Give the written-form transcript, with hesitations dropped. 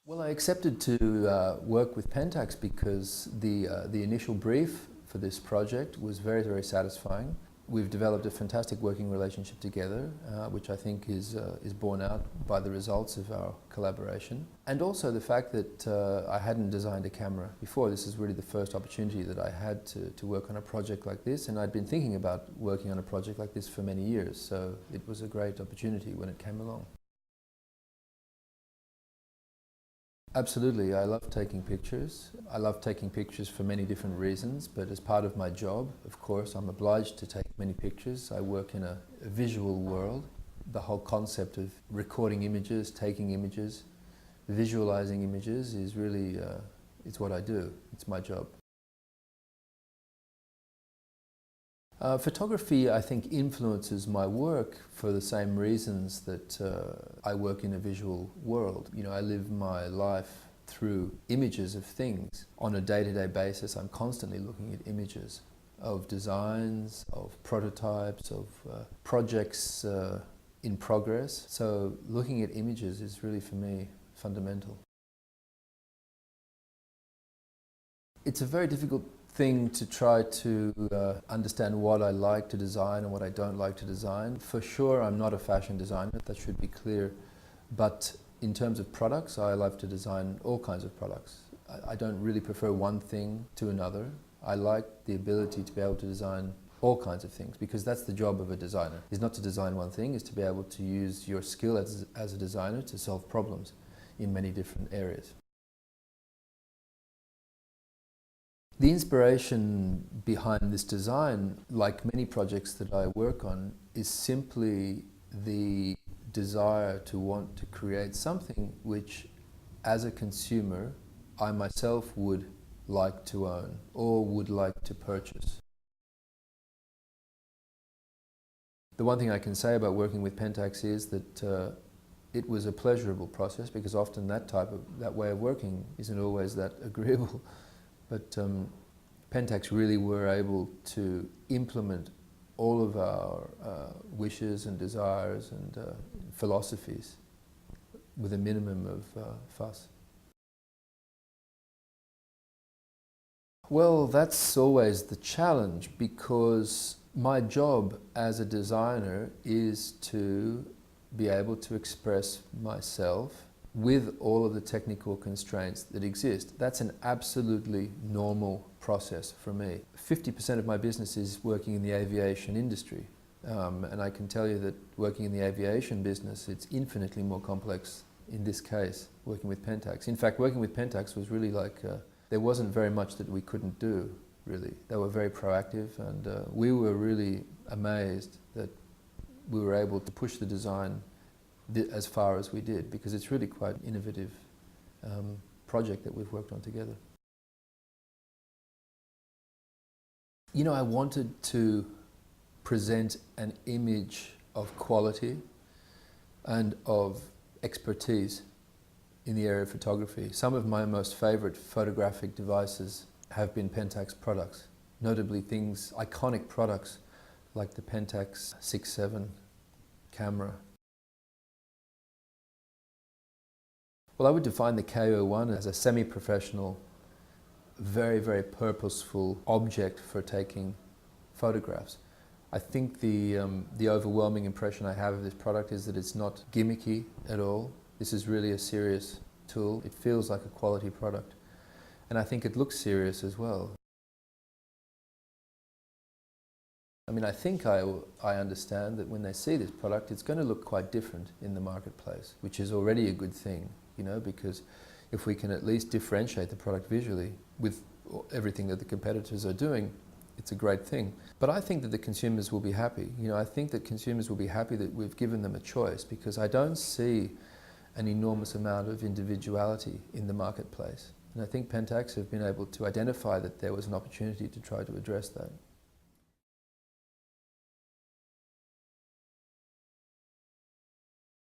Well, I accepted to work with Pentax because the initial brief for this project was very, very satisfying. We've developed a fantastic working relationship together, which I think is borne out by the results of our collaboration. And also the fact that I hadn't designed a camera before. This is really the first opportunity that I had to work on a project like this, and I'd been thinking about working on a project like this for many years, so it was a great opportunity when it came along. Absolutely, I love taking pictures. I love taking pictures for many different reasons, but as part of my job, of course, I'm obliged to take many pictures. I work in a visual world. The whole concept of recording images, taking images, visualizing images is really, it's what I do. It's my job. Photography, I think, influences my work for the same reasons that I work in a visual world. You know, I live my life through images of things. On a day-to-day basis, I'm constantly looking at images of designs, of prototypes, of projects in progress. So looking at images is really, for me, fundamental. It's a very difficult thing to try to understand what I like to design and what I don't like to design. For sure, I'm not a fashion designer, that should be clear. But in terms of products, I love to design all kinds of products. I don't really prefer one thing to another. I like the ability to be able to design all kinds of things, because that's the job of a designer, is not to design one thing, is to be able to use your skill as a designer to solve problems in many different areas. The inspiration behind this design, like many projects that I work on, is simply the desire to want to create something which, as a consumer, I myself would like to own or would like to purchase. The one thing I can say about working with Pentax is that it was a pleasurable process, because often that way of working isn't always that agreeable. But Pentax really were able to implement all of our wishes and desires and philosophies with a minimum of fuss. Well, that's always the challenge, because my job as a designer is to be able to express myself with all of the technical constraints that exist. That's an absolutely normal process for me. 50% of my business is working in the aviation industry. And I can tell you that working in the aviation business, it's infinitely more complex in this case, working with Pentax. In fact, working with Pentax was really like, there wasn't very much that we couldn't do, really. They were very proactive, and we were really amazed that we were able to push the design as far as we did, because it's really quite an innovative project that we've worked on together. You know, I wanted to present an image of quality and of expertise in the area of photography. Some of my most favorite photographic devices have been Pentax products, notably things, iconic products like the Pentax 6-7 camera. Well, I would define the K-01 as a semi-professional, very, very purposeful object for taking photographs. I think the overwhelming impression I have of this product is that it's not gimmicky at all. This is really a serious tool. It feels like a quality product. And I think it looks serious as well. I mean, I think I understand that when they see this product, it's going to look quite different in the marketplace, which is already a good thing. You know, because if we can at least differentiate the product visually with everything that the competitors are doing, it's a great thing. But I think that the consumers will be happy. You know, I think that consumers will be happy that we've given them a choice, because I don't see an enormous amount of individuality in the marketplace. And I think Pentax have been able to identify that there was an opportunity to try to address that.